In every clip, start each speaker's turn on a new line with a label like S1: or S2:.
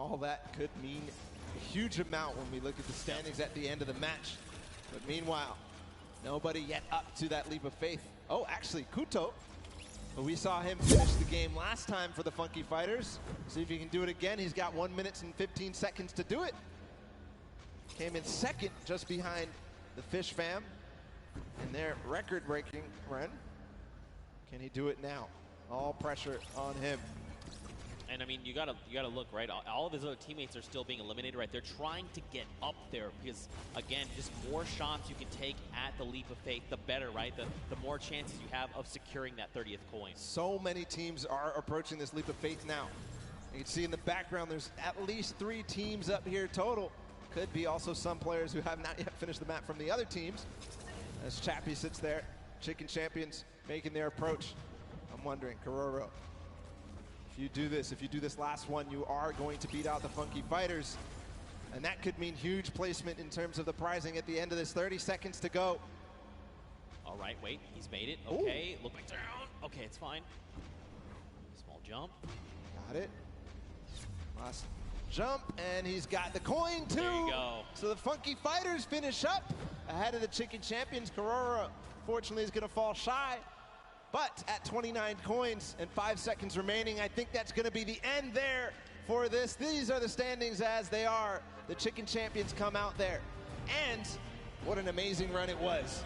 S1: all that could mean a huge amount when we look at the standings at the end of the match. But meanwhile, nobody yet up to that leap of faith. Oh, actually, Kuto. We saw him finish the game last time for the Funky Fighters. See if he can do it again. He's got 1 minute and 15 seconds to do it. Came in second, just behind the Fish fam in their record-breaking run. Can he do it now? All pressure on him.
S2: And I mean, you gotta look, right? All of his other teammates are still being eliminated, right? They're trying to get up there because, again, just more shots you can take at the leap of faith, the better, right? The more chances you have of securing that 30th coin.
S1: So many teams are approaching this leap of faith now. You can see in the background, there's at least 3 teams up here total. Could be also some players who have not yet finished the map from the other teams. As Chappie sits there, Chicken Champions making their approach. I'm wondering, Kororo, if you do this last one, you are going to beat out the Funky Fighters. And that could mean huge placement in terms of the prizing at the end of this. 30 seconds to go.
S2: All right, wait, he's made it. Okay, look back down. Okay, it's fine. Small jump.
S1: Got it. Last jump, and he's got the coin too.
S2: There you go.
S1: So the Funky Fighters finish up ahead of the Chicken Champions. Kororo, fortunately, is going to fall shy. But at 29 coins and 5 seconds remaining, I think that's going to be the end there for this. These are the standings as they are. The Chicken Champions come out there. And what an amazing run it was.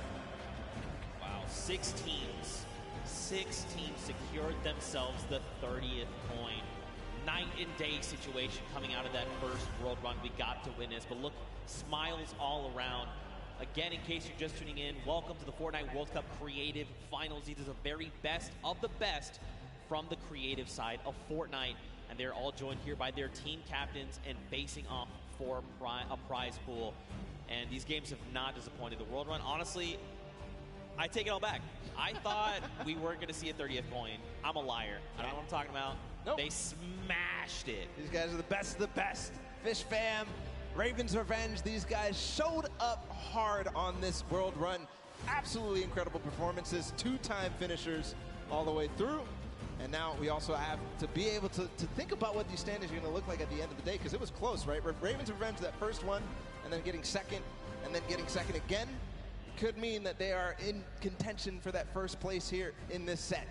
S2: Wow, 6 teams secured themselves the 30th coin. Night and day situation coming out of that first world run. We got to witness, but look, smiles all around. Again, in case you're just tuning in, welcome to the Fortnite World Cup Creative Finals. These are the very best of the best from the creative side of Fortnite. And they're all joined here by their team captains and facing off for a prize pool. And these games have not disappointed. The World Run, honestly, I take it all back. I thought we weren't going to see a 30th coin. I'm a liar. I don't know what I'm talking about.
S1: Nope.
S2: They smashed it.
S1: These guys are the best of the best. Fish fam, Raven's Revenge, these guys showed up hard on this world run. Absolutely incredible performances, 2-time finishers all the way through. And now we also have to be able to think about what these standings are going to look like at the end of the day, because it was close, right? Raven's Revenge, that first one, and then getting second, and then getting second again, could mean that they are in contention for that first place here in this set.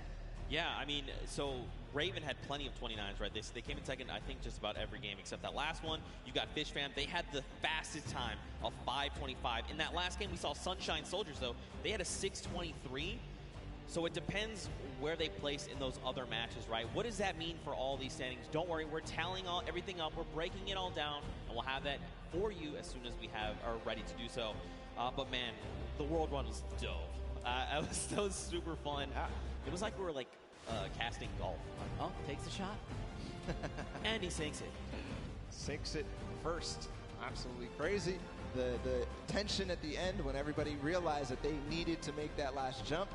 S2: Yeah, I mean, so Raven had plenty of 29s, right? They came in second, I think, just about every game except that last one. You got Fish Fam. They had the fastest time of 5:25. In that last game, we saw Sunshine Soldiers, though. They had a 6:23. So it depends where they place in those other matches, right? What does that mean for all these standings? Don't worry, we're tallying everything up. We're breaking it all down, and we'll have that for you as soon as we are ready to do so. But, man, the World Run was dope. That was super fun. It was like we were like casting golf. Like, oh, takes a shot, and he sinks it.
S1: Sinks it first. Absolutely crazy. The tension at the end when everybody realized that they needed to make that last jump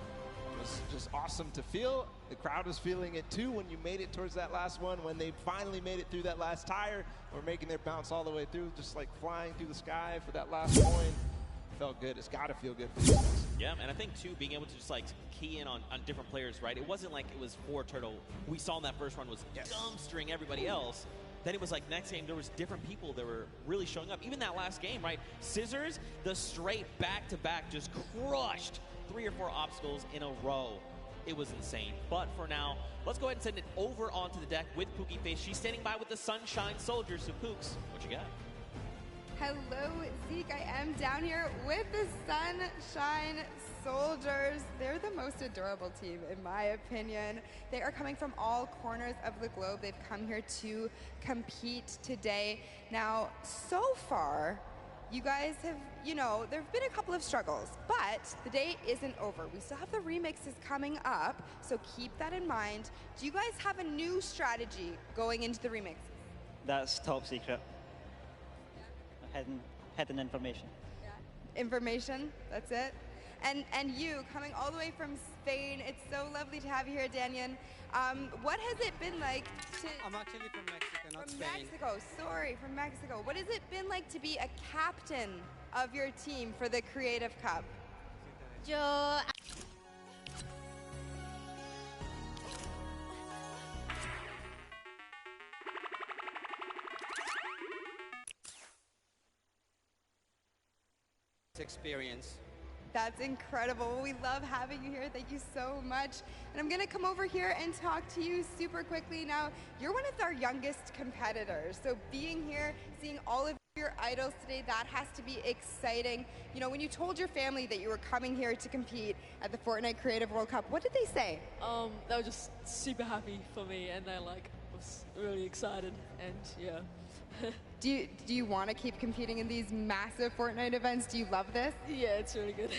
S1: was just awesome to feel. The crowd was feeling it too when you made it towards that last one. When they finally made it through that last tire, or making their bounce all the way through, just like flying through the sky for that last coin. Felt good. It's got to feel good for you guys.
S2: Yeah, and I think, too, being able to just, like, key in on different players, right? It wasn't like it was for Turtle. We saw in that first run was dumpstering everybody else. Then it was like next game, there was different people that were really showing up. Even that last game, right? Scissors, the straight back-to-back just crushed 3 or 4 obstacles in a row. It was insane. But for now, let's go ahead and send it over onto the deck with Pookie Face. She's standing by with the Sunshine Soldiers. So, Pooks, what you got?
S3: Hello, Zeke. I am down here with the Sunshine Soldiers. They're the most adorable team, in my opinion. They are coming from all corners of the globe. They've come here to compete today. Now, so far, you guys have, there have been a couple of struggles, but the day isn't over. We still have the remixes coming up, so keep that in mind. Do you guys have a new strategy going into the remixes?
S4: That's top secret. Hidden information.
S3: Yeah. Information, that's it. And you, coming all the way from Spain, it's so lovely to have you here, Daniel. What has it been like to...
S5: I'm actually from Mexico, not Spain.
S3: From Mexico, sorry, from Mexico. What has it been like to be a captain of your team for the Creative Cup?
S6: Yo
S5: experience.
S3: That's incredible. We love having you here. Thank you so much. And I'm going to come over here and talk to you super quickly. Now, you're one of our youngest competitors. So being here, seeing all of your idols today, that has to be exciting. You know, when you told your family that you were coming here to compete at the Fortnite Creative World Cup, what did they say?
S7: They were just super happy for me, and they was really excited, and yeah.
S3: Do you want to keep competing in these massive Fortnite events? Do you love this?
S7: Yeah, it's really good.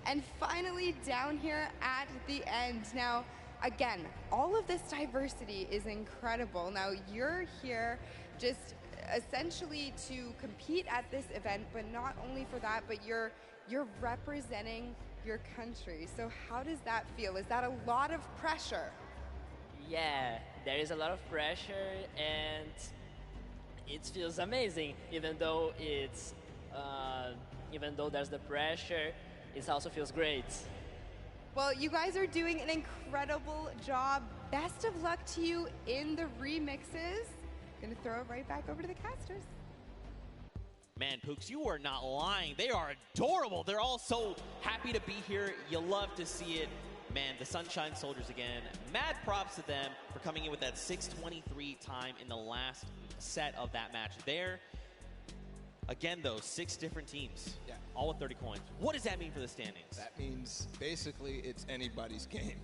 S3: And finally, down here at the end. Now, again, all of this diversity is incredible. Now, you're here just essentially to compete at this event, but not only for that, but you're representing your country. So how does that feel? Is that a lot of pressure?
S8: Yeah, there is a lot of pressure, and it feels amazing. Even though there's the pressure, it also feels great.
S3: Well, you guys are doing an incredible job. Best of luck to you in the remixes. Gonna throw it right back over to the casters.
S2: Man, Pooks, you are not lying. They are adorable. They're all so happy to be here. You love to see it. Man, the Sunshine Soldiers again. Mad props to them for coming in with that 6:23 time in the last set of that match there. Again, though, 6 different teams.
S9: Yeah.
S2: All with 30 coins. What does that mean for the standings?
S9: That means basically it's anybody's game,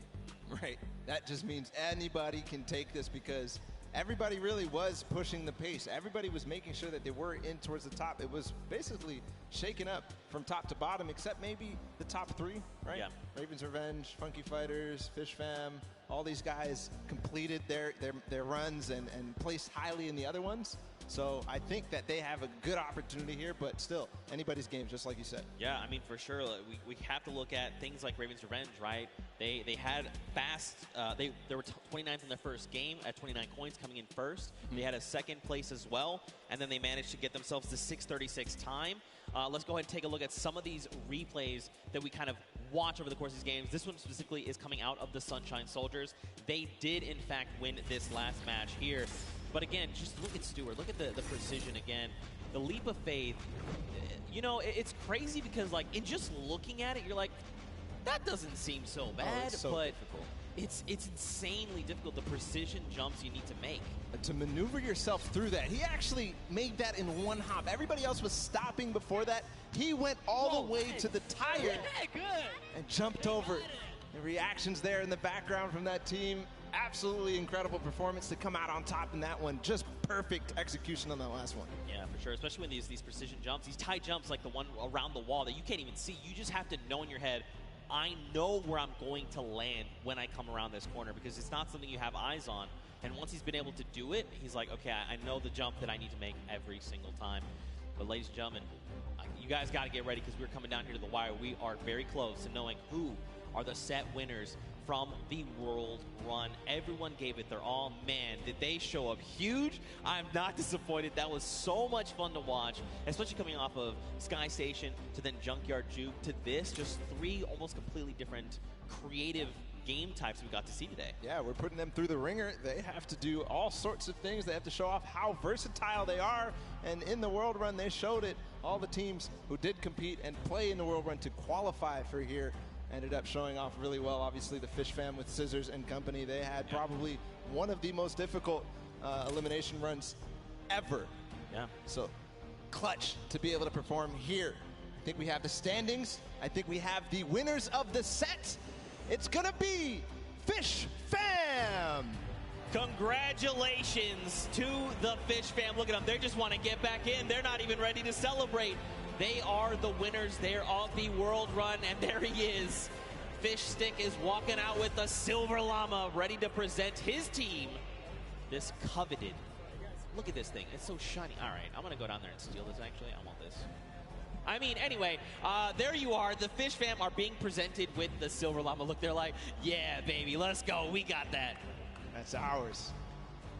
S9: right? That just means anybody can take this because everybody really was pushing the pace. Everybody was making sure that they were in towards the top. It was basically shaken up from top to bottom, except maybe the top 3, right?
S2: Yeah.
S9: Raven's Revenge, Funky Fighters, Fish Fam, all these guys completed their runs and placed highly in the other ones. So I think that they have a good opportunity here, but still, anybody's game, just like you said.
S2: Yeah, I mean, for sure. We have to look at things like Raven's Revenge, right? They had fast, they were 29th in their first game at 29 coins coming in first. They had a second place as well, and then they managed to get themselves to 6:36 time. Let's go ahead and take a look at some of these replays that we kind of watch over the course of these games. This one specifically is coming out of the Sunshine Soldiers. They did, in fact, win this last match here. But again, just look at Stewart. Look at the precision again. The leap of faith. You know, it's crazy because, like, in just looking at it, you're like, that doesn't seem so bad.
S9: It's so
S2: but
S9: difficult.
S2: It's insanely difficult, the precision jumps you need to make.
S9: To maneuver yourself through that. He actually made that in one hop. Everybody else was stopping before that. He went all the way to the tire and jumped over it. The reactions there in the background from that team. Absolutely incredible performance to come out on top in that one. Just perfect execution on that last one.
S2: Yeah, for sure. Especially when these precision jumps, these tight jumps like the one around the wall that you can't even see. You just have to know in your head, I know where I'm going to land when I come around this corner, because it's not something you have eyes on. And once he's been able to do it, he's like, okay, I know the jump that I need to make every single time. But ladies and gentlemen, you guys got to get ready because we're coming down here to the wire. We are very close to knowing who are the set winners from the World Run. Everyone gave it their all. Man, did they show up huge. I'm not disappointed. That was so much fun to watch, especially coming off of Sky Station to then Junkyard Juke to this. Just 3 almost completely different creative game types we got to see today.
S9: Yeah, we're putting them through the ringer. They have to do all sorts of things. They have to show off how versatile they are. And in the World Run, they showed it. All the teams who did compete and play in the World Run to qualify for here ended up showing off really well. Obviously, the Fish Fam with Scissors and company, they had probably one of the most difficult elimination runs ever.
S2: Yeah.
S9: So clutch to be able to perform here. I think we have the standings. I think we have the winners of the set. It's gonna be Fish Fam.
S2: Congratulations to the Fish Fam. Look at them. They just want to get back in. They're not even ready to celebrate. They are the winners there of the World Run, and there he is. Fish Stick is walking out with the Silver Llama, ready to present his team this coveted. Look at this thing. It's so shiny. All right, I'm going to go down there and steal this, actually. I want this. I mean, anyway, there you are. The Fish Fam are being presented with the Silver Llama. Look, they're like, yeah, baby, let's go. We got that.
S9: That's ours.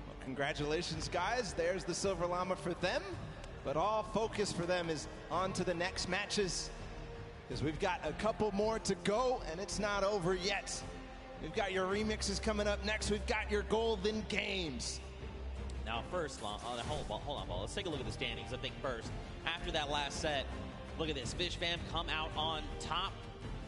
S9: Well, congratulations, guys. There's the Silver Llama for them. But all focus for them is on to the next matches, because we've got a couple more to go, and it's not over yet. We've got your remixes coming up next. We've got your Golden Games.
S2: Now, first, hold on, Ball. Let's take a look at the standings. I think first, after that last set, Look at this. Fish Fam come out on top.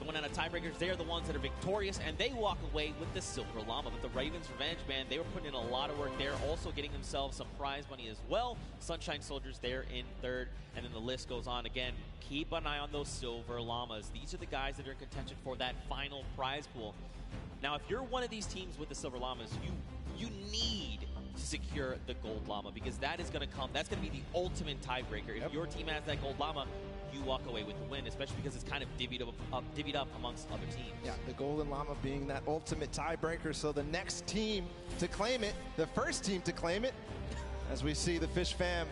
S2: Going out of tiebreakers, they're the ones that are victorious, and they walk away with the Silver Llama. But the Ravens Revenge Band, they were putting in a lot of work there, also getting themselves some prize money as well. Sunshine Soldiers there in third, and then the list goes on. Again, keep an eye on those Silver Llamas. These are the guys that are in contention for that final prize pool. Now, if you're one of these teams with the Silver Llamas, you need to secure the Gold Llama, because that is going to come. That's going to be the ultimate tiebreaker. If your team has that Gold Llama, you walk away with the win, especially because it's kind of divvied up amongst other teams.
S9: Yeah, the Golden Llama being that ultimate tiebreaker. So the next team to claim it, the first team to claim it, as we see the Fish Fam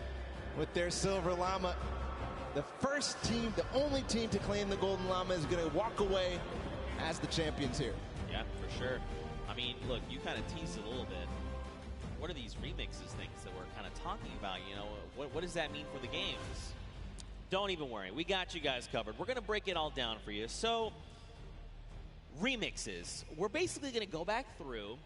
S9: with their Silver Llama. The first team, the only team to claim the Golden Llama is going to walk away as the champions here.
S2: Yeah, for sure. I mean, look, you kind of teased it a little bit. What are these remixes things that we're kind of talking about? You know, what does that mean for the games? Don't even worry. We got you guys covered. We're going to break it all down for you. So, remixes. We're basically going to go back through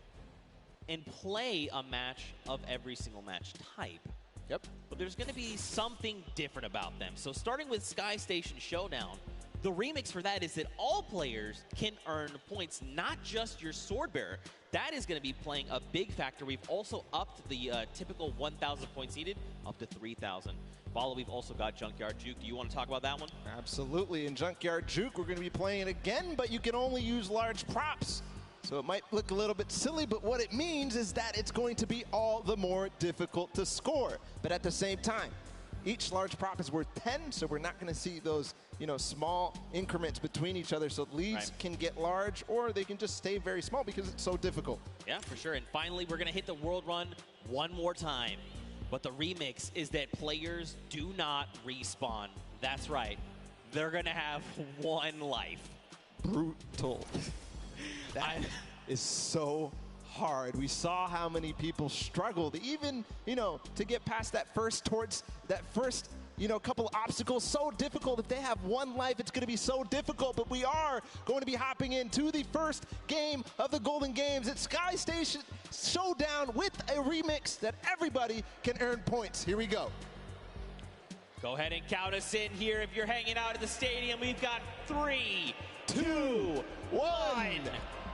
S2: and play a match of every single match type.
S1: Yep.
S2: But there's going to be something different about them. So, starting with Sky Station Showdown, the remix for that is that all players can earn points, not just your sword bearer. That is going to be playing a big factor. We've also upped the typical 1,000 points needed up to 3,000. Follow, we've also got Junkyard Juke. Do you want to talk about that one?
S9: Absolutely. In Junkyard Juke, we're going to be playing it again, but you can only use large props. So it might look a little bit silly, but what it means is that it's going to be all the more difficult to score. But at the same time, each large prop is worth 10, so we're not going to see those, small increments between each other. So leads can get large, or they can just stay very small because it's so difficult.
S2: Yeah, for sure. And finally, we're going to hit the World Run one more time. But the remix is that players do not respawn. That's right. They're going to have one life.
S9: Brutal. That is so hard. We saw how many people struggled, even, to get past that first couple obstacles. So difficult. If they have one life, it's going to be so difficult. But we are going to be hopping into the first game of the Golden Games. It's Sky Station Showdown with a remix that everybody can earn points. Here we go.
S2: Go ahead and count us in here. If you're hanging out at the stadium, we've got 3, 2, 1.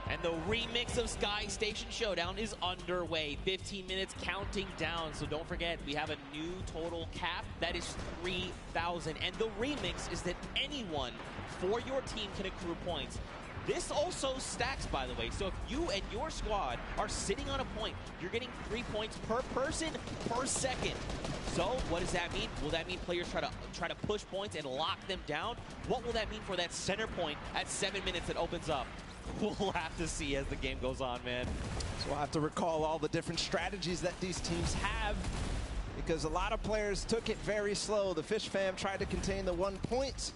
S2: And the remix of Sky Station Showdown is underway. 15 minutes counting down. So don't forget, we have a new total cap. That is 3,000. And the remix is that anyone for your team can accrue points. This also stacks, by the way. So if you and your squad are sitting on a point, you're getting 3 points per person per second. So what does that mean? Will that mean players try to push points and lock them down? What will that mean for that center point at 7 minutes that opens up? We'll have to see as the game goes on, man.
S9: So we'll have to recall all the different strategies that these teams have, because a lot of players took it very slow. The Fish Fam tried to contain the 1 point.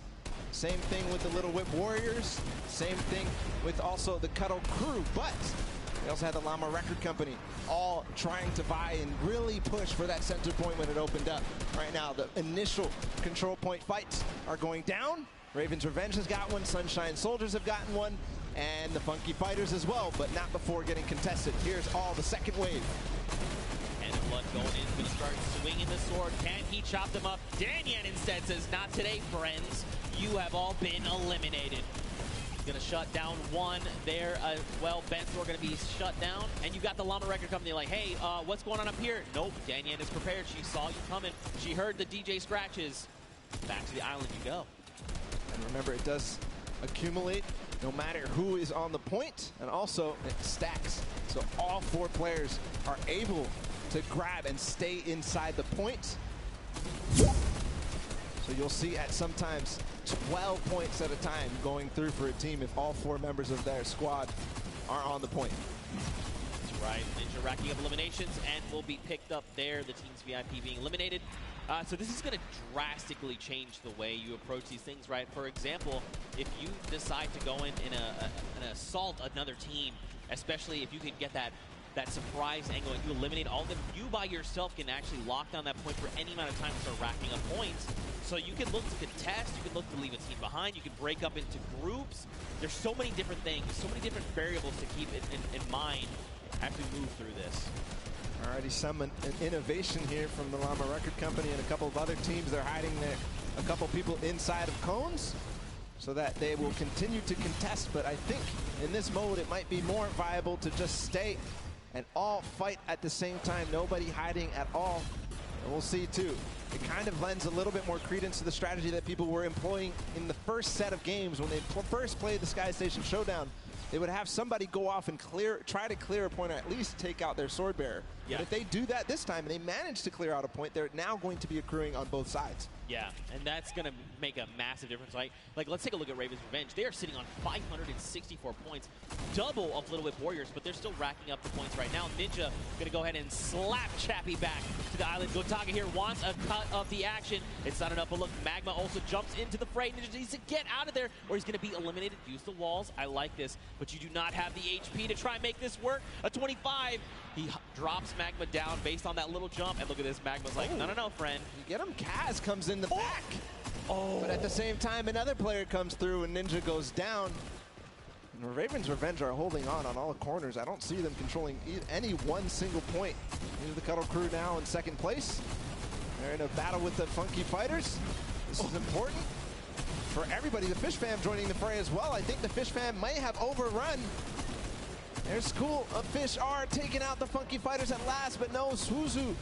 S9: Same thing with the Little Whip Warriors. Same thing with also the Cuddle Crew. But we also had the Llama Record Company all trying to vie and really push for that center point when it opened up. Right now, the initial control point fights are going down. Raven's Revenge has got one. Sunshine Soldiers have gotten one. And the Funky Fighters as well, but not before getting contested. Here's all the second wave.
S2: And Blood going in, going to start swinging the sword. Can he chop them up? Danyan instead says, not today, friends. You have all been eliminated. He's going to shut down one there as well. Bensor going to be shut down. And you've got the Llama Record Company like, hey, what's going on up here? Nope, Danyan is prepared. She saw you coming. She heard the DJ scratches. Back to the island you go.
S9: And remember, it does accumulate no matter who is on the point, and also it stacks. So all 4 players are able to grab and stay inside the point. So you'll see at sometimes 12 points at a time going through for a team if all 4 members of their squad are on the point.
S2: That's right. Ninja racking up eliminations and will be picked up there. The team's VIP being eliminated. So this is going to drastically change the way you approach these things, right? For example, if you decide to go in an assault another team, especially if you can get that surprise angle and you eliminate all of them, you by yourself can actually lock down that point for any amount of time and start racking up points. So you can look to contest, you can look to leave a team behind, you can break up into groups. There's so many different things, so many different variables to keep in mind as we move through this.
S9: Already some an innovation here from the Llama Record Company and a couple of other teams. They're hiding a couple people inside of cones so that they will continue to contest. But I think in this mode, it might be more viable to just stay and all fight at the same time. Nobody hiding at all. And we'll see too. It kind of lends a little bit more credence to the strategy that people were employing in the first set of games when they first played the Sky Station Showdown. They would have somebody go off and try to clear a point, or at least take out their sword bearer.
S2: Yeah.
S9: But if they do that this time and they manage to clear out a point, they're now going to be accruing on both sides.
S2: Yeah, and that's going to make a massive difference. Like, let's take a look at Raven's Revenge. They are sitting on 564 points, double of Little Whip Warriors, but they're still racking up the points right now. Ninja going to go ahead and slap Chappie back to the island. Gotaga here wants a cut of the action. It's not enough, but look, Magma also jumps into the fray. Ninja needs to get out of there, or he's going to be eliminated. Use the walls. I like this, but you do not have the HP to try and make this work. A 25. He drops Magma down based on that little jump, and look at this. Magma's like, no, friend.
S9: You get him. Kaz comes in the back. But at the same time, another player comes through and Ninja goes down. And Raven's Revenge are holding on all the corners. I don't see them controlling any one single point. Into the Cuddle Crew now in second place. They're in a battle with the Funky Fighters. This is important for everybody. The Fish Fam joining the fray as well. I think the Fish Fam might have overrun. Their School of Fish are taking out the Funky Fighters at last, but no, Suzu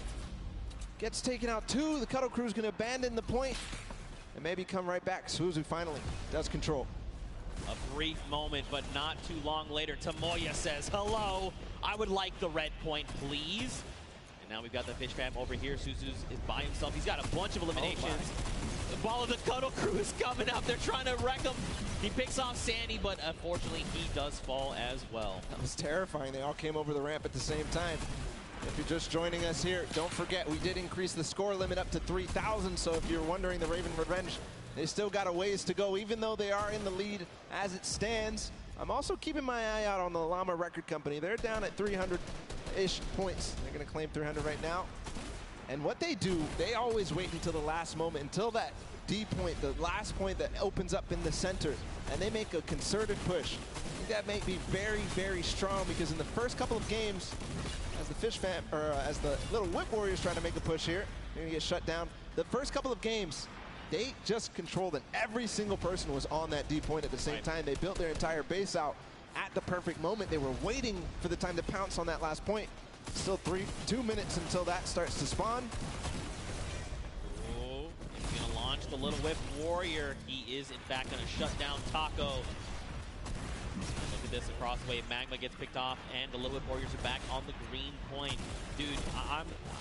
S9: gets taken out too. The Cuddle Crew is going to abandon the point and maybe come right back. Suzu finally does control.
S2: A brief moment, but not too long later, Tomoya says, hello, I would like the red point, please. And now we've got the Fish Fam over here. Suzu is by himself. He's got a bunch of eliminations. The ball of the Cuddle Crew is coming up. They're trying to wreck him. He picks off Sandy, but unfortunately, he does fall as well.
S9: That was terrifying. They all came over the ramp at the same time. If you're just joining us here, don't forget we did increase the score limit up to 3,000. So if you're wondering, the Raven Revenge, they still got a ways to go, even though they are in the lead as it stands. I'm also keeping my eye out on the Llama Record Company. They're down at 300-ish points. They're going to claim 300 right now. And what they do, they always wait until the last moment, until that D point, the last point that opens up in the center, and they make a concerted push. I think that may be very, very strong, because in the first couple of games, as the Fish Fam, or as the Little Whip Warriors trying to make a push here, they're gonna get shut down. The first couple of games, they just controlled it. Every single person was on that D point at the same time. They built their entire base out at the perfect moment. They were waiting for the time to pounce on that last point. Still 2 minutes until that starts to spawn.
S2: Oh, he's gonna launch the Little Whip Warrior. He is in fact gonna shut down Taco. Look at this across the way. Magma gets picked off, and the Little Whip Warriors are back on the green point. Dude,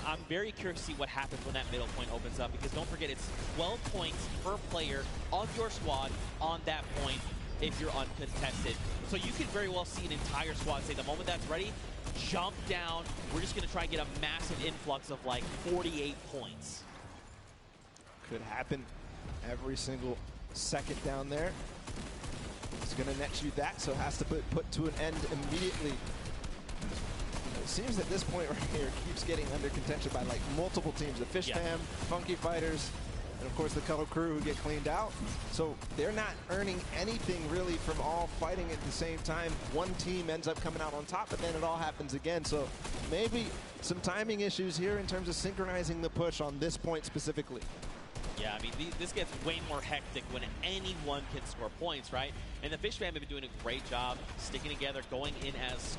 S2: I'm very curious to see what happens when that middle point opens up, because don't forget, it's 12 points per player of your squad on that point if you're uncontested. So you could very well see an entire squad say, the moment that's ready, jump down. We're just going to try and get a massive influx of like 48 points.
S9: Could happen every single second down there. It's going to net you that, so it has to put to an end immediately. It seems that this point right here keeps getting under contention by like multiple teams. The Fish Fam, Funky Fighters, and of course the Cuddle Crew, who get cleaned out. So they're not earning anything really from all fighting at the same time. One team ends up coming out on top, but then it all happens again. So maybe some timing issues here in terms of synchronizing the push on this point specifically.
S2: Yeah, I mean, this gets way more hectic when anyone can score points, right? And the Fish Fam have been doing a great job sticking together, going in as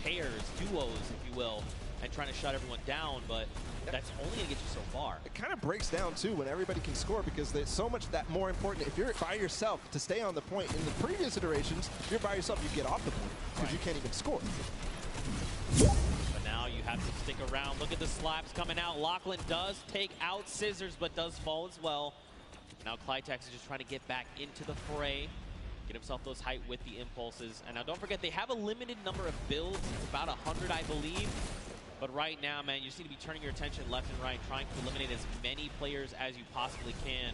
S2: pairs, duos, if you will, and trying to shut everyone down, but that's only going to get you so far.
S9: It kind of breaks down, too, when everybody can score, because there's so much that more important. If you're by yourself, to stay on the point, in the previous iterations, if you're by yourself, you get off the point, because you can't even score.
S2: But now you have to stick around. Look at the slaps coming out. Lachlan does take out Scissors, but does fall as well. Now Clytex is just trying to get back into the fray, get himself those height with the impulses. And now don't forget, they have a limited number of builds. It's about 100, I believe. But right now, man, you just need to be turning your attention left and right, trying to eliminate as many players as you possibly can.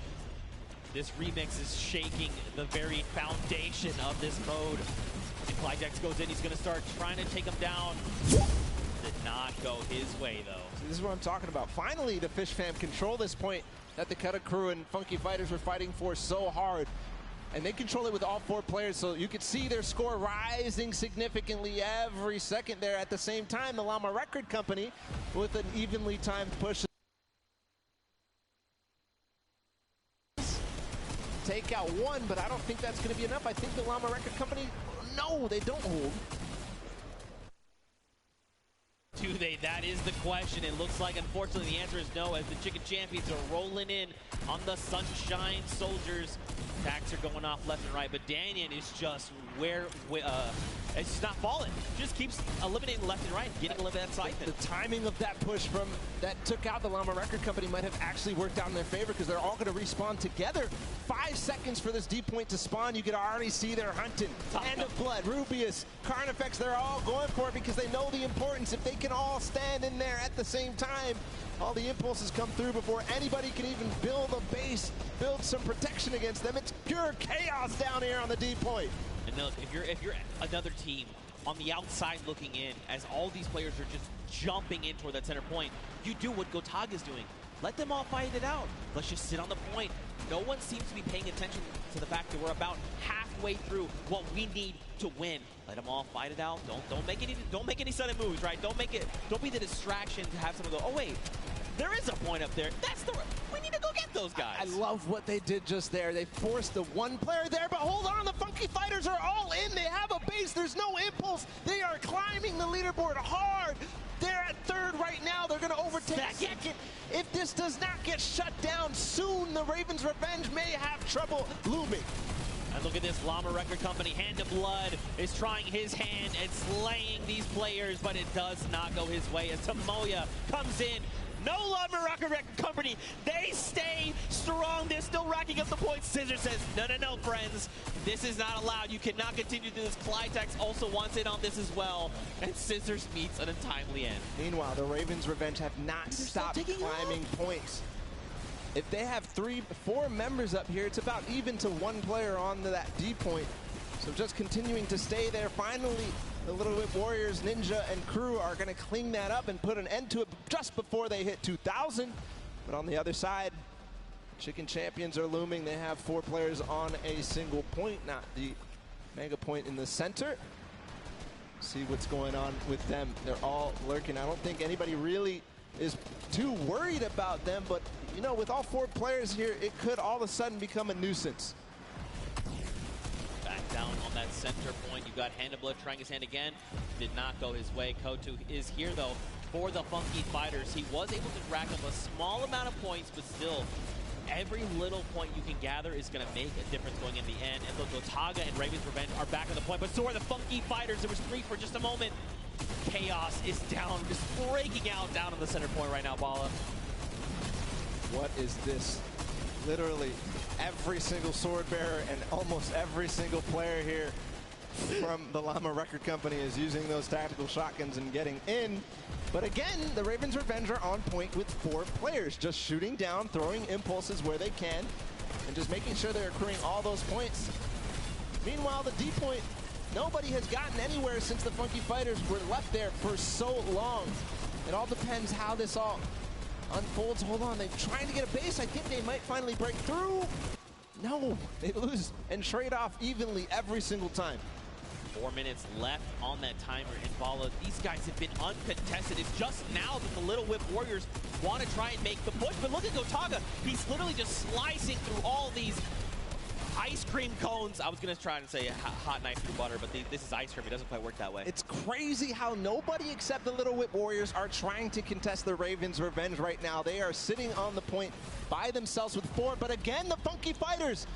S2: This remix is shaking the very foundation of this mode. And Clydex goes in, he's going to start trying to take him down. Did not go his way, though.
S9: So this is what I'm talking about. Finally, the Fish Fam control this point that the Cuddle Crew and Funky Fighters were fighting for so hard. And they control it with all 4 players, so you could see their score rising significantly every second there. At the same time, the Llama Record Company, with an evenly timed push, take out one, but I don't think that's going to be enough. I think the Llama Record Company, no, they don't hold.
S2: Do they? That is the question. It looks like, unfortunately, the answer is no, as the Chicken Champions are rolling in on the Sunshine Soldiers. Attacks are going off left and right, but Danyan is just it's just not falling. Just keeps eliminating left and right, getting a little bit of that siphon.
S9: The timing of that push that took out the Llama Record Company might have actually worked out in their favor because they're all going to respawn together. 5 seconds for this D point to spawn. You can already see they're hunting. End of Blood, Rubius, Carnifex, they're all going for it because they know the importance. If they can all stand in there at the same time, all the impulses come through before anybody can even build a base, build some protection against them. It's pure chaos down here on the D point.
S2: And look, if you're another team on the outside looking in, as all these players are just jumping in toward that center point, you do what Gotaga's doing. Let them all fight it out. Let's just sit on the point. No one seems to be paying attention to the fact that we're about halfway through what we need to win. Let them all fight it out. Don't make any sudden moves, right? Don't be the distraction to have someone go, oh wait, there is a point up there. We need to go get those guys.
S9: I love what they did just there. They forced the one player there, but hold on, the Funky Fighters are all in. They have a base. There's no impulse. They are climbing the leaderboard hard. They're at third right now. They're going to overtake second. If this does not get shut down soon, the Ravens' revenge may have trouble looming.
S2: And look at this, Llama Record Company, Hand of Blood, is trying his hand and slaying these players, but it does not go his way as Tamoya comes in. No Llama Record Company, they stay strong. They're still racking up the points. Scissor says, no, friends. This is not allowed. You cannot continue to do this. Clytex also wants in on this as well. And Scissors meets an untimely end.
S9: Meanwhile, the Ravens' revenge have not stopped climbing points. If they have 4 members up here, it's about even to 1 player on that D point. So just continuing to stay there. Finally, the Little Whip Warriors, Ninja, and crew are going to clean that up and put an end to it just before they hit 2,000. But on the other side, Chicken Champions are looming. They have 4 players on a single point, not the mega point in the center. See what's going on with them. They're all lurking. I don't think anybody really is too worried about them, but you know, with all 4 players here, it could all of a sudden become a nuisance.
S2: Back down on that center point. You got Hand of Blood trying his hand again. Did not go his way. Kotu is here though for the Funky Fighters. He was able to rack up a small amount of points, but still, every little point you can gather is going to make a difference going in the end. And look, Gotaga and Raven's Revenge are back on the point, but so are the Funky Fighters. There was 3 for just a moment. Chaos is down, just breaking out down on the center point right now, Bala.
S9: What is this? Literally every single sword bearer and almost every single player here from the Llama Record Company is using those tactical shotguns and getting in. But again, the Ravens' Revenge are on point with 4 players, just shooting down, throwing impulses where they can, and just making sure they're accruing all those points. Meanwhile, the D point, nobody has gotten anywhere since the Funky Fighters were left there for so long. It all depends how this all unfolds. Hold on, they're trying to get a base. I think they might finally break through. No, they lose and trade off evenly every single time.
S2: 4 minutes left on that timer, and Bala, these guys have been uncontested. It's just now that the Little Whip Warriors want to try and make the push, but look at Gotaga. He's literally just slicing through all these ice cream cones. I was going to try and say hot knife through butter, but this is ice cream. It doesn't quite work that way.
S9: It's crazy how nobody except the Little Whip Warriors are trying to contest the Ravens' Revenge right now. They are sitting on the point by themselves with 4, but again, the Funky Fighters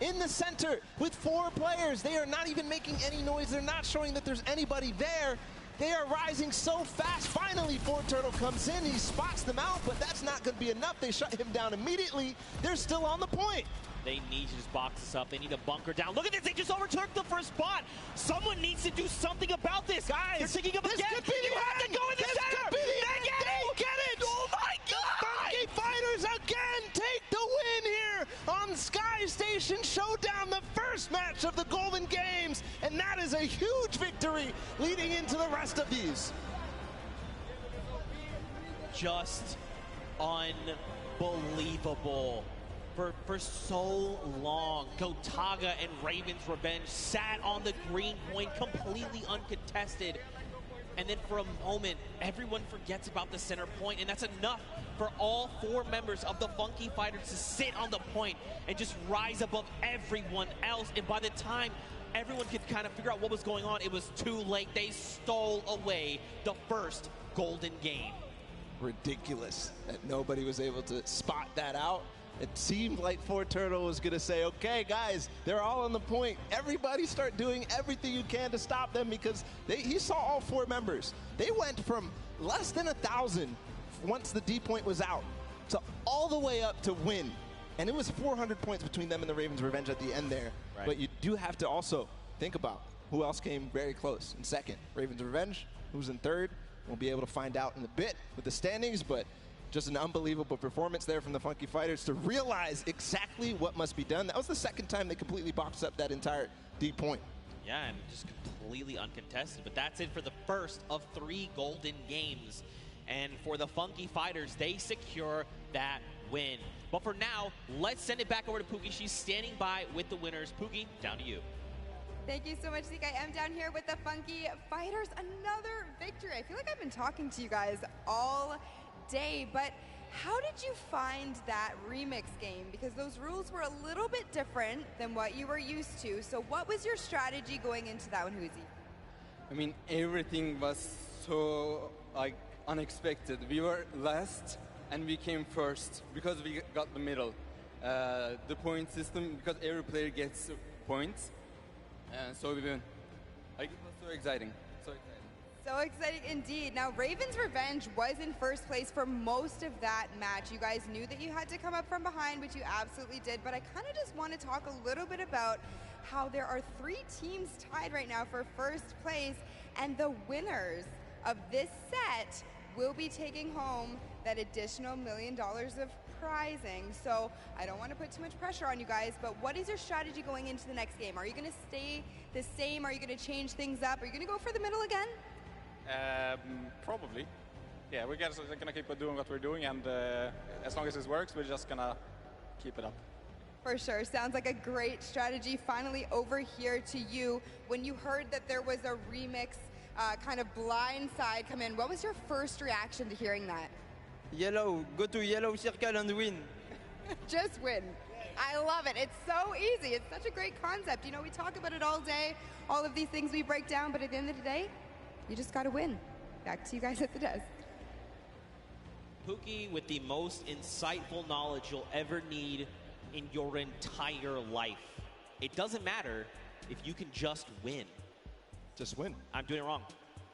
S9: in the center with 4 players. They are not even making any noise. They're not showing that there's anybody there. They are rising so fast. Finally, Turtle comes in. He spots them out, but that's not going to be enough. They shut him down immediately. They're still on the point.
S2: They need to just box this up. They need to bunker down. Look at this. They just overtook the first spot. Someone needs to do something about this.
S9: Guys,
S2: they're taking up again.
S9: You have to go in the center. They get it.
S2: Oh, my God.
S9: Funky Fighters again take the win here on Sky Station Showdown, the first match of the Golden Games. And that is a huge victory leading into the rest of these.
S2: Just unbelievable. For so long, Gotaga and Raven's Revenge sat on the green point completely uncontested. and then for a moment, everyone forgets about the center point, and that's enough for all 4 members of the Funky Fighters to sit on the point and just rise above everyone else. And by the time everyone could kind of figure out what was going on, it was too late. They stole away the first golden game.
S9: Ridiculous that nobody was able to spot that out. It seemed like Fort Turtle was going to say, okay, guys, they're all on the point. Everybody start doing everything you can to stop them, because he saw all 4 members. They went from less than 1,000 once the D point was out to all the way up to win. And it was 400 points between them and the Ravens Revenge at the end there. Right. But you do have to also think about who else came very close in second. Ravens Revenge, who's in third. We'll be able to find out in a bit with the standings, but just an unbelievable performance there from the Funky Fighters to realize exactly what must be done. That was the second time they completely boxed up that entire D point.
S2: Yeah, and just completely uncontested. But that's it for the first of 3 golden games. And for the Funky Fighters, they secure that win. But for now, let's send it back over to Pookie. She's standing by with the winners. Pookie, down to you.
S3: Thank you so much, Zeke. I am down here with the Funky Fighters. Another victory. I feel like I've been talking to you guys all day, but how did you find that remix game? Because those rules were a little bit different than what you were used to. So what was your strategy going into that one, Huzi?
S5: I mean, everything was so unexpected. We were last and we came first because we got the middle. The point system, because every player gets points, and so we win. It was so exciting. So exciting.
S3: So exciting indeed. Now, Ravens Revenge was in first place for most of that match. You guys knew that you had to come up from behind, which you absolutely did. But I kind of just want to talk a little bit about how there are 3 teams tied right now for first place, and the winners of this set will be taking home that additional $1 million of prizing. So I don't want to put too much pressure on you guys, but what is your strategy going into the next game? Are you going to stay the same? Are you going to change things up? Are you going to go for the middle again?
S10: Probably. Yeah, we're going to keep doing what we're doing, and as long as it works, we're just going to keep it up.
S3: For sure. Sounds like a great strategy. Finally, over here to you. When you heard that there was a remix kind of blind side come in, what was your first reaction to hearing that?
S11: Yellow. Go to yellow circle and win.
S3: Just win. I love it. It's so easy. It's such a great concept. You know, we talk about it all day, all of these things we break down, but at the end of the day, you just got to win. Back to you guys at the desk.
S2: Pookie with the most insightful knowledge you'll ever need in your entire life. It doesn't matter if you can just win.
S9: Just win.
S2: I'm doing it wrong.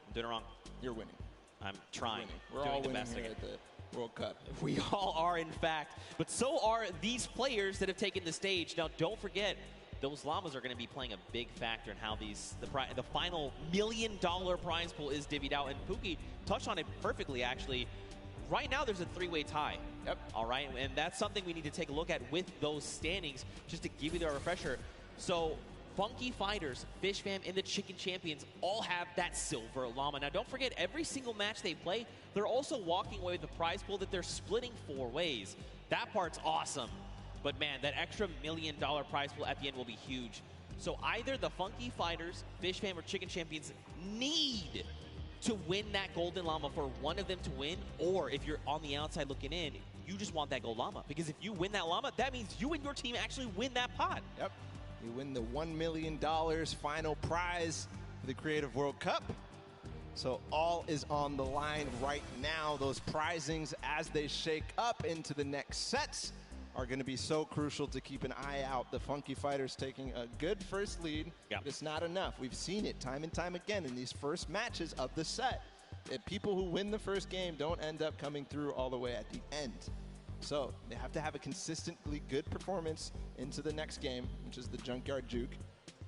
S2: I'm doing it wrong.
S9: You're winning.
S2: I'm trying.
S9: We're all winning here at the World Cup.
S2: We all are, in fact. But so are these players that have taken the stage. Now, don't forget, those llamas are going to be playing a big factor in how the final $1 million prize pool is divvied out. And Pookie touched on it perfectly, actually. Right now, there's a 3-way tie.
S9: Yep.
S2: All right, and that's something we need to take a look at with those standings, just to give you the refresher. So, Funky Fighters, Fish Fam, and the Chicken Champions all have that silver llama. Now, don't forget, every single match they play, they're also walking away with a prize pool that they're splitting 4 ways. That part's awesome. But man, that extra $1 million prize pool at the end will be huge. So either the Funky Fighters, Fish Fam, or Chicken Champions need to win that golden llama for one of them to win, or if you're on the outside looking in, you just want that gold llama. Because if you win that llama, that means you and your team actually win that pot.
S9: Yep. You win the $1 million final prize for the Creative World Cup. So all is on the line right now. Those prizings, as they shake up into the next sets, are going to be so crucial to keep an eye out. The Funky Fighters taking a good first lead, but it's not enough. We've seen it time and time again in these first matches of the set. That people who win the first game don't end up coming through all the way at the end. So they have to have a consistently good performance into the next game, which is the Junkyard Juke,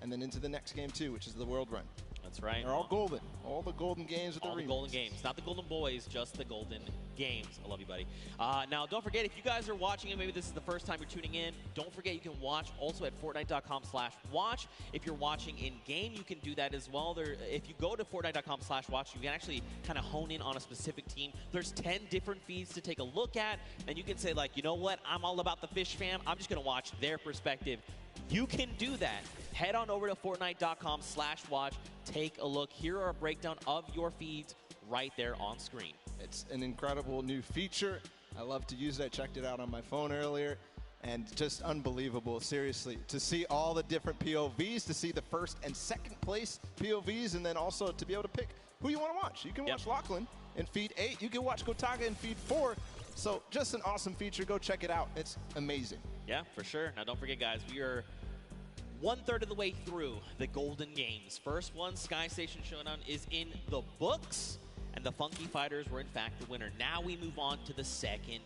S9: and then into the next game too, which is the World Run.
S2: That's right.
S9: They're all golden. All the golden games with
S2: all
S9: the
S2: golden games. Not the golden boys, just the golden Games. I love you, buddy. Now, don't forget, if you guys are watching and maybe this is the first time you're tuning in, don't forget you can watch also at Fortnite.com/watch. If you're watching in-game, you can do that as well. If you go to Fortnite.com/watch, you can actually kind of hone in on a specific team. There's 10 different feeds to take a look at, and you can say, like, you know what? I'm all about the Fish fam. I'm just going to watch their perspective. You can do that. Head on over to Fortnite.com/watch. Take a look. Here are a breakdown of your feeds right there on screen.
S9: It's an incredible new feature. I love to use it. I checked it out on my phone earlier, and just unbelievable, seriously. To see all the different POVs, to see the first and second place POVs, and then also to be able to pick who you want to watch. You can watch Lachlan in feed 8. You can watch Gotaga in feed 4. So just an awesome feature. Go check it out. It's amazing.
S2: Yeah, for sure. Now, don't forget, guys, we are 1/3 of the way through the Golden Games. First one, Sky Station Showdown, is in the books, and the Funky Fighters were, in fact, the winner. Now we move on to the second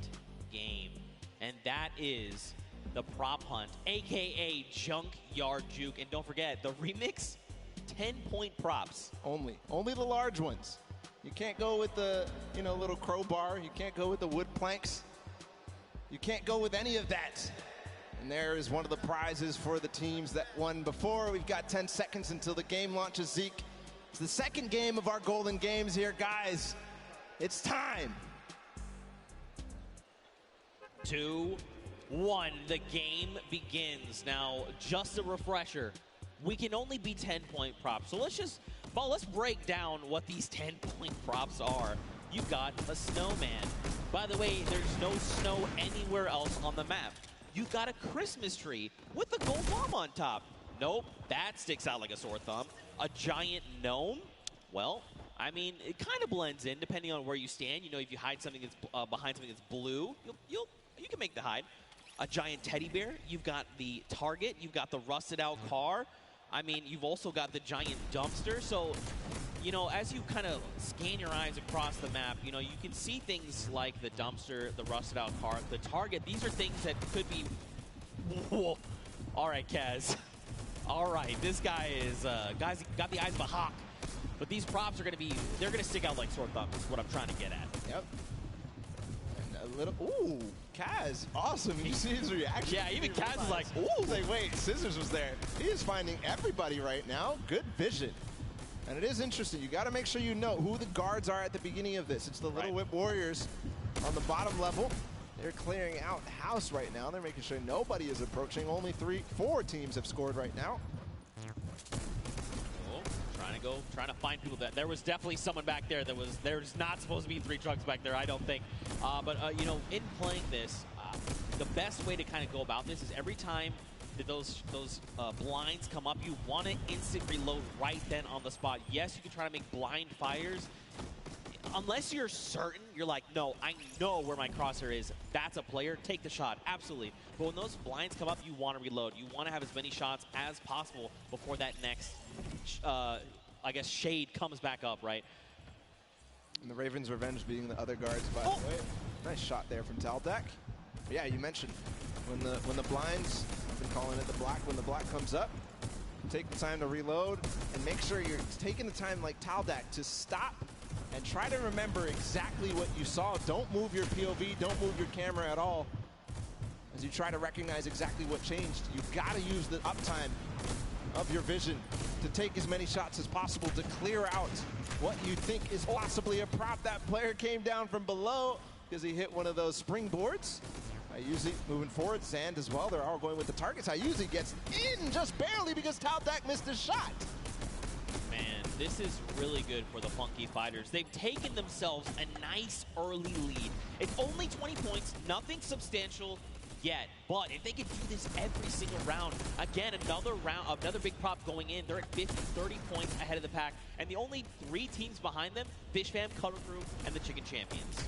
S2: game, and that is the Prop Hunt, a.k.a. Junkyard Juke. And don't forget, the remix, 10-point props.
S9: Only the large ones. You can't go with the, little crowbar. You can't go with the wood planks. You can't go with any of that. And there is one of the prizes for the teams that won before. We've got 10 seconds until the game launches, Zeke. It's the second game of our Golden Games here, guys. It's time.
S2: 2, 1, the game begins. Now, just a refresher, we can only be 10-point props. So let's break down what these 10-point props are. You've got a snowman. By the way, there's no snow anywhere else on the map. You've got a Christmas tree with a gold bomb on top. Nope, that sticks out like a sore thumb. A giant gnome? Well, I mean, it kind of blends in depending on where you stand. If you hide something that's behind something that's blue, you can make the hide. A giant teddy bear. You've got the target. You've got the rusted out car. I mean, you've also got the giant dumpster. So, as you kind of scan your eyes across the map, you can see things like the dumpster, the rusted out car, the target. These are things that could be... Whoa. All right, Kaz. All right, this guy is... guy's got the eyes of a hawk. But these props are going to be... They're going to stick out like sore thumbs is what I'm trying to get at.
S9: Yep. And a little... Ooh, Kaz. Awesome. You see his reaction.
S2: Yeah, even Kaz is like, ooh.
S9: Like, wait, Scissors was there. He is finding everybody right now. Good vision. And it is interesting. You got to make sure you know who the guards are at the beginning of this. It's the Little Whip Warriors on the bottom level. They're clearing out house right now. They're making sure nobody is approaching. Only 4 teams have scored right now.
S2: Trying to find people. There was definitely someone back there there's not supposed to be 3 trucks back there, I don't think. But in playing this, the best way to kind of go about this is every time that those blinds come up, you want to instant reload right then on the spot. Yes, you can try to make blind fires. Unless you're certain, you're like, no, I know where my crosshair is. That's a player. Take the shot. Absolutely. But when those blinds come up, you want to reload. You want to have as many shots as possible before that next, I guess, shade comes back up, right?
S9: And the Ravens' Revenge being the other guards, by the way. Nice shot there from Taldak. But yeah, you mentioned when the blinds, I've been calling it the black, when the black comes up, take the time to reload and make sure you're taking the time like Taldak to stop and try to remember exactly what you saw. Don't move your POV, don't move your camera at all. As you try to recognize exactly what changed, you've got to use the uptime of your vision to take as many shots as possible to clear out what you think is possibly a prop. That player came down from below because he hit one of those springboards. Usually moving forward, Zand as well. They're all going with the targets. Usually gets in just barely because Taldak missed his shot.
S2: Man, this is really good for the Funky Fighters. They've taken themselves a nice early lead. It's only 20 points, nothing substantial yet. But if they can do this every single round, again, another big prop going in. They're at 50, 30 points ahead of the pack. And the only 3 teams behind them, Fish Fam, Cutter Crew, and the Chicken Champions.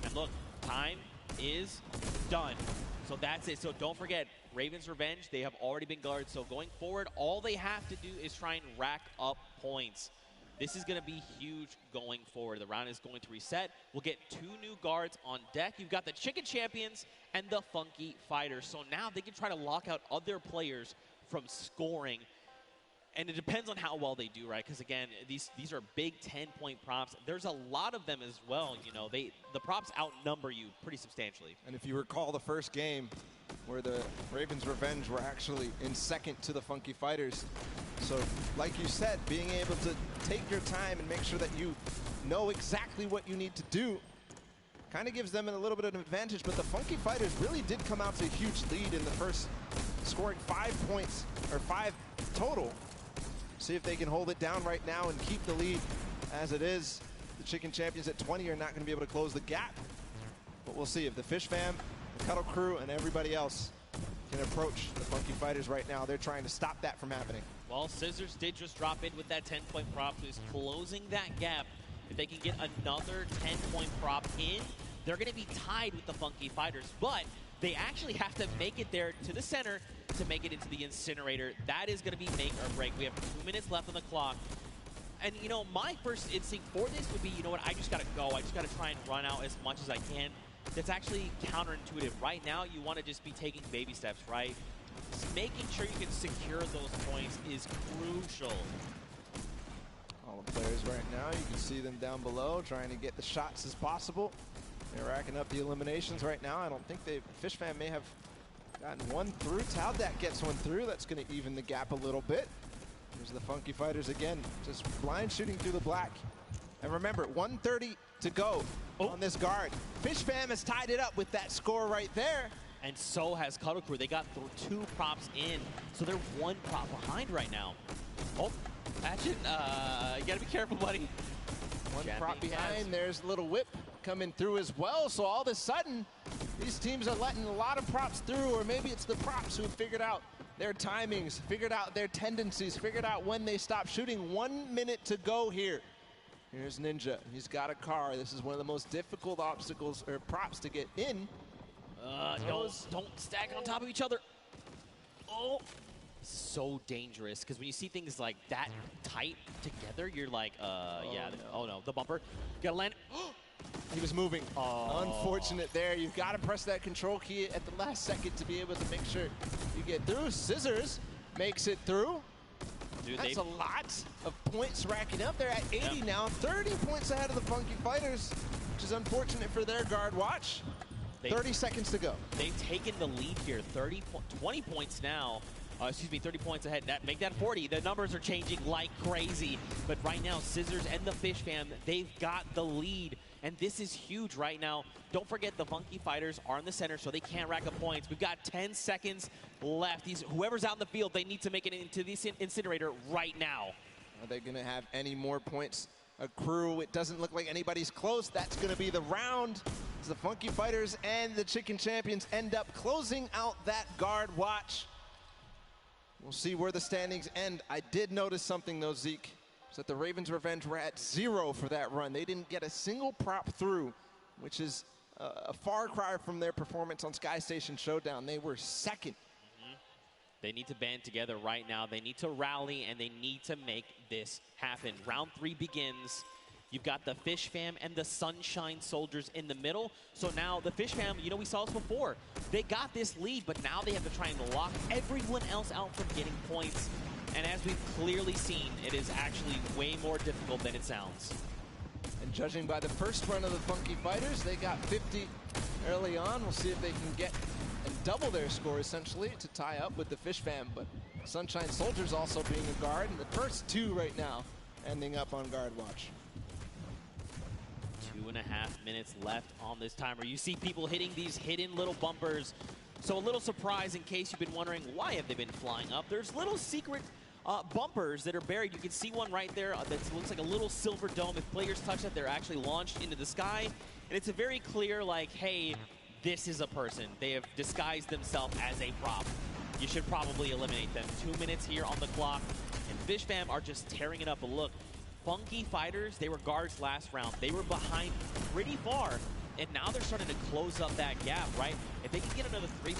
S2: And look, time is done. So that's it. So don't forget, Ravens' Revenge, they have already been guarded. So going forward, all they have to do is try and rack up points. This is going to be huge going forward. The round is going to reset. We'll get 2 new guards on deck. You've got the Chicken Champions and the Funky Fighters. So now they can try to lock out other players from scoring. And it depends on how well they do, right? Because again, these are big 10-point props. There's a lot of them as well. You know, the props outnumber you pretty substantially.
S9: And if you recall the first game where the Ravens Revenge were actually in second to the Funky Fighters. So like you said, being able to take your time and make sure that you know exactly what you need to do kind of gives them a little bit of an advantage. But the Funky Fighters really did come out to a huge lead in the first, scoring 5 points, or 5 total. See if they can hold it down right now and keep the lead as it is. The Chicken Champions at 20 are not going to be able to close the gap. But we'll see if the Fish Fam, the Cuddle Crew, and everybody else can approach the Funky Fighters right now. They're trying to stop that from happening.
S2: Well, Scissors did just drop in with that 10-point prop, who's closing that gap. If they can get another 10-point prop in, they're going to be tied with the Funky Fighters. But they actually have to make it there to the center to make it into the incinerator. That is going to be make or break. We have 2 minutes left on the clock. And, you know, my first instinct for this would be, you know what, I just got to go. I just got to try and run out as much as I can. That's actually counterintuitive. Right now, you want to just be taking baby steps, right? Just making sure you can secure those points is crucial.
S9: All the players right now, you can see them down below trying to get the shots as possible. They're racking up the eliminations right now. I don't think Fish Fam may have gotten one through. Taldat gets one through. That's going to even the gap a little bit. There's the Funky Fighters again, just blind shooting through the black. And remember, 1:30 to go on this guard. Fish Fam has tied it up with that score right there.
S2: And so has Cuddle Crew. They got 2 props in, so they're 1 prop behind right now. Oh, Patchen, you got to be careful, buddy.
S9: One prop behind. There's a little whip coming through as well. So all of a sudden, these teams are letting a lot of props through, or maybe it's the props who have figured out their timings, figured out their tendencies, figured out when they stop shooting. 1 minute to go here. Here's Ninja. He's got a car. This is one of the most difficult obstacles or props to get in.
S2: Don't stack on top of each other. Oh, so dangerous, because when you see things like that tight together, you're like, yeah, no. Oh no, the bumper. Gotta land.
S9: He was moving. Unfortunate there. You've got to press that control key at the last second to be able to make sure you get through. Scissors makes it through.
S2: Dude,
S9: that's a lot of points racking up. They're at 80 now, 30 points ahead of the Funky Fighters, which is unfortunate for their guard watch. 30 seconds to go.
S2: They've taken the lead here, 20 points now. 30 points ahead. Make that 40. The numbers are changing like crazy. But right now, Scissors and the Fish Fam, they've got the lead. And this is huge right now. Don't forget the Funky Fighters are in the center, so they can't rack up points. We've got 10 seconds left. Whoever's out in the field, they need to make it into the incinerator right now.
S9: Are they going to have any more points accrue? It doesn't look like anybody's close. That's going to be the round. As the Funky Fighters and the Chicken Champions end up closing out that guard watch. We'll see where the standings end. I did notice something, though, Zeke, is that the Ravens Revenge were at 0 for that run. They didn't get a single prop through, which is a far cry from their performance on Sky Station Showdown. They were second.
S2: They need to band together right now. They need to rally, and they need to make this happen. Round 3 begins. You've got the Fish Fam and the Sunshine Soldiers in the middle. So now the Fish Fam, you know, we saw this before. They got this lead, but now they have to try and lock everyone else out from getting points. And as we've clearly seen, it is actually way more difficult than it sounds.
S9: And judging by the first run of the Funky Fighters, they got 50 early on. We'll see if they can get and double their score, essentially, to tie up with the Fish Fam. But Sunshine Soldiers also being a guard, and the first 2 right now ending up on guard watch.
S2: 2.5 minutes left on this timer. You see people hitting these hidden little bumpers. So a little surprise in case you've been wondering why have they been flying up. There's little secret bumpers that are buried. You can see one right there that looks like a little silver dome. If players touch it, they're actually launched into the sky. And it's a very clear, like, hey, this is a person. They have disguised themselves as a prop. You should probably eliminate them. 2 minutes here on the clock. And Fish Fam are just tearing it up. But look, Funky Fighters, they were guards last round. They were behind pretty far, and now they're starting to close up that gap, right? If they can get another 3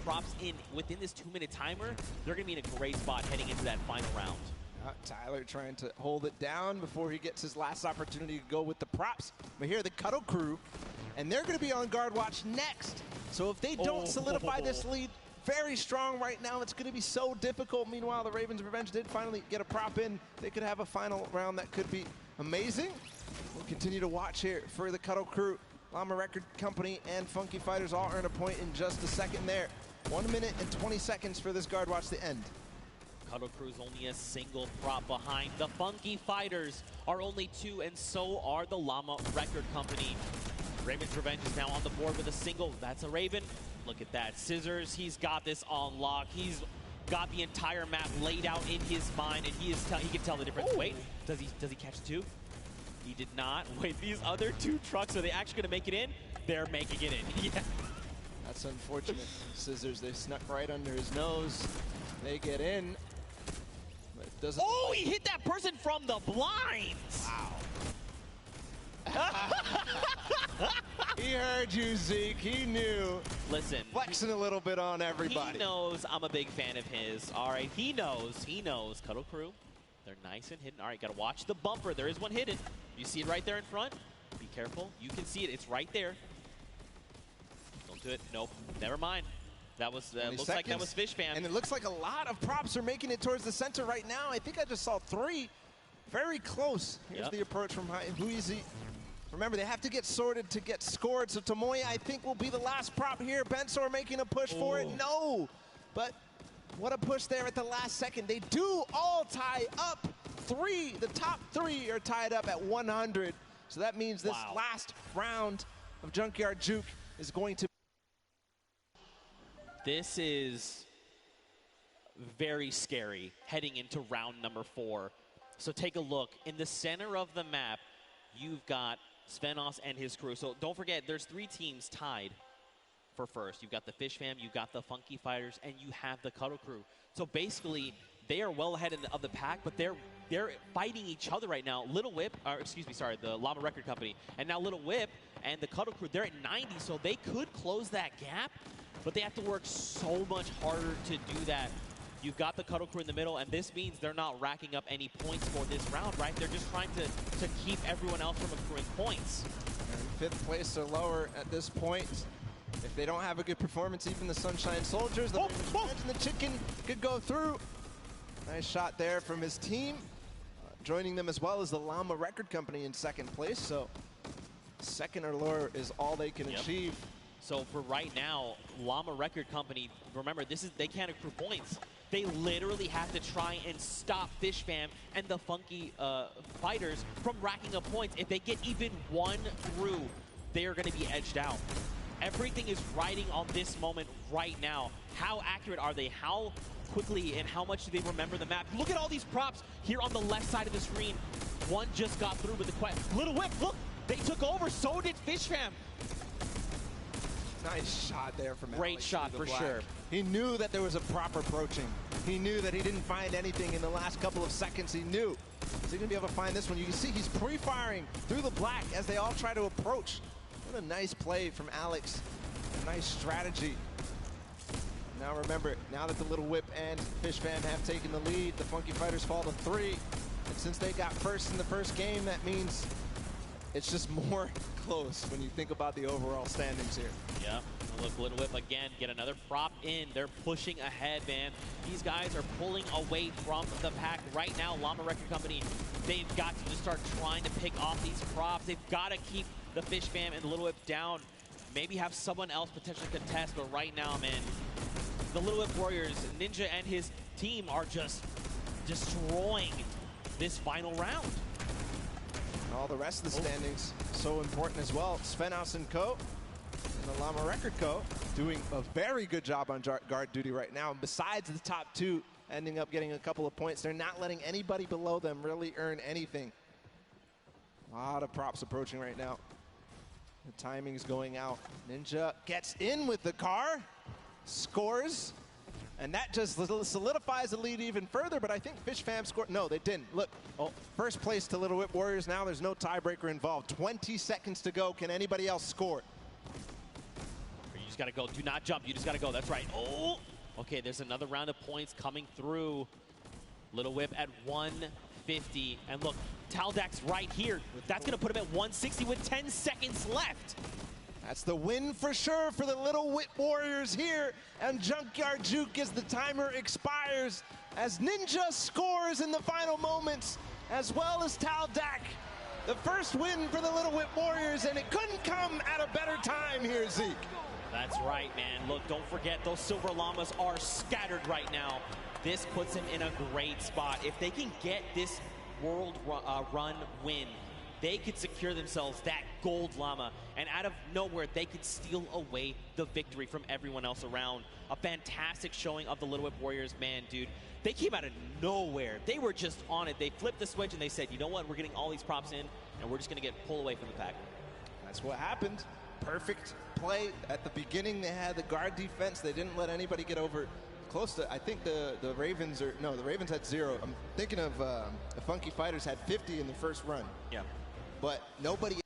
S2: props in within this 2-minute timer, they're going to be in a great spot heading into that final round.
S9: Tyler trying to hold it down before he gets his last opportunity to go with the props. But here, the Cuddle Crew, and they're going to be on guard watch next. So if they don't solidify this lead very strong right now. It's going to be so difficult. Meanwhile, the Ravens Revenge did finally get a prop in. They could have a final round that could be amazing. We'll continue to watch here for the Cuddle Crew. Llama Record Company and Funky Fighters all earn a point in just a second there. 1 minute and 20 seconds for this guard watch to end.
S2: Cuddle Crew's only a single prop behind. The Funky Fighters are only 2, and so are the Llama Record Company. Raven's Revenge is now on the board with a single. That's a Raven. Look at that. Scissors, he's got this on lock. He's got the entire map laid out in his mind, and he can tell the difference. Ooh. Wait, does he catch 2? He did not. Wait, these other 2 trucks, are they actually going to make it in? They're making it in. Yeah.
S9: That's unfortunate. Scissors, they snuck right under his nose. They get in. But it doesn't.
S2: Oh, he hit that person from the blinds.
S9: Wow. He heard you, Zeke. He knew.
S2: Listen.
S9: Flexing a little bit on everybody.
S2: He knows I'm a big fan of his. All right, he knows. He knows. Cuddle Crew, they're nice and hidden. All right, got to watch the bumper. There is one hidden. You see it right there in front? Be careful. You can see it. It's right there. Don't do it. Nope. Never mind. That was looks like that was Fish Fam.
S9: And it looks like a lot of props are making it towards the center right now. I think I just saw 3. Very close. Here's the approach from Huizi. Remember, they have to get sorted to get scored. So Tomoya, I think, will be the last prop here. Bensor making a push for it. No. But what a push there at the last second. They do all tie up. 3. The top 3 are tied up at 100. So that means this last round of Junkyard Juke is going to.
S2: This is very scary heading into round number 4. So take a look. In the center of the map, you've got Svenos and his crew. So don't forget, there's 3 teams tied for first. You've got the Fish Fam, you've got the Funky Fighters, and you have the Cuddle Crew. So basically, they are well ahead of the pack, but they're fighting each other right now. Little Whip, the Llama Record Company, and now Little Whip and the Cuddle Crew, they're at 90, so they could close that gap, but they have to work so much harder to do that. You've got the Cuddle Crew in the middle, and this means they're not racking up any points for this round, right? They're just trying to keep everyone else from accruing points.
S9: And 5th place or lower at this point. If they don't have a good performance, even the Sunshine Soldiers, the and the Chicken could go through. Nice shot there from his team. Joining them as well as the Llama Record Company in 2nd place. So 2nd or lower is all they can achieve.
S2: So for right now, Llama Record Company, remember, they can't accrue points. They literally have to try and stop Fish Fam and the Funky Fighters from racking up points. If they get even 1 through, they are going to be edged out. Everything is riding on this moment right now. How accurate are they? How quickly and how much do they remember the map? Look at all these props here on the left side of the screen. One just got through with the quest. Little Whip, look, they took over. So did Fish Fam.
S9: Nice shot there from
S2: Great
S9: Alex
S2: shot for sure.
S9: He knew that there was a prop approaching. He knew that he didn't find anything in the last couple of seconds. He knew. Is he going to be able to find this one? You can see he's pre-firing through the black as they all try to approach. What a nice play from Alex. A nice strategy. Now remember, now that the Little Whip and Fish Fam have taken the lead, the Funky Fighters fall to 3. And since they got first in the first game, that means it's just more close when you think about the overall standings here.
S2: Yeah, look, Little Whip again, get another prop in. They're pushing ahead, man. These guys are pulling away from the pack right now. Llama Record Company, they've got to just start trying to pick off these props. They've got to keep the Fish Fam and the Little Whip down. Maybe have someone else potentially contest, but right now, man, the Little Whip Warriors, Ninja and his team are just destroying this final round.
S9: All the rest of the standings so important as well. Svenos and Co. and the Llama Record Co. doing a very good job on guard duty right now. And besides the top 2 ending up getting a couple of points, they're not letting anybody below them really earn anything. A lot of props approaching right now. The timing's going out. Ninja gets in with the car, scores, and that just solidifies the lead even further, but I think Fish Fam scored. No, they didn't. Look, first place to Little Whip Warriors now. There's no tiebreaker involved. 20 seconds to go. Can anybody else score?
S2: You just got to go. Do not jump. You just got to go. That's right. Oh, okay, there's another round of points coming through. Little Whip at 150. And look, Taldak's right here. That's going to put him at 160 with 10 seconds left.
S9: That's the win for sure for the Little Whip Warriors here. And Junkyard Juke as the timer expires, as Ninja scores in the final moments, as well as Taldak. The first win for the Little Whip Warriors, and it couldn't come at a better time here, Zeke.
S2: That's right, man. Look, don't forget, those Silver Llamas are scattered right now. This puts them in a great spot. If they can get this world run win, they could secure themselves that gold llama, and out of nowhere, they could steal away the victory from everyone else around. A fantastic showing of the Little Whip Warriors, man, dude. They came out of nowhere. They were just on it. They flipped the switch and they said, you know what, we're getting all these props in, and we're just gonna get pulled away from the pack.
S9: That's what happened. Perfect play. At the beginning, they had the guard defense. They didn't let anybody get over close to, I think the Ravens are, no, the Ravens had 0. I'm thinking of the Funky Fighters had 50 in the first run.
S2: Yeah.
S9: But nobody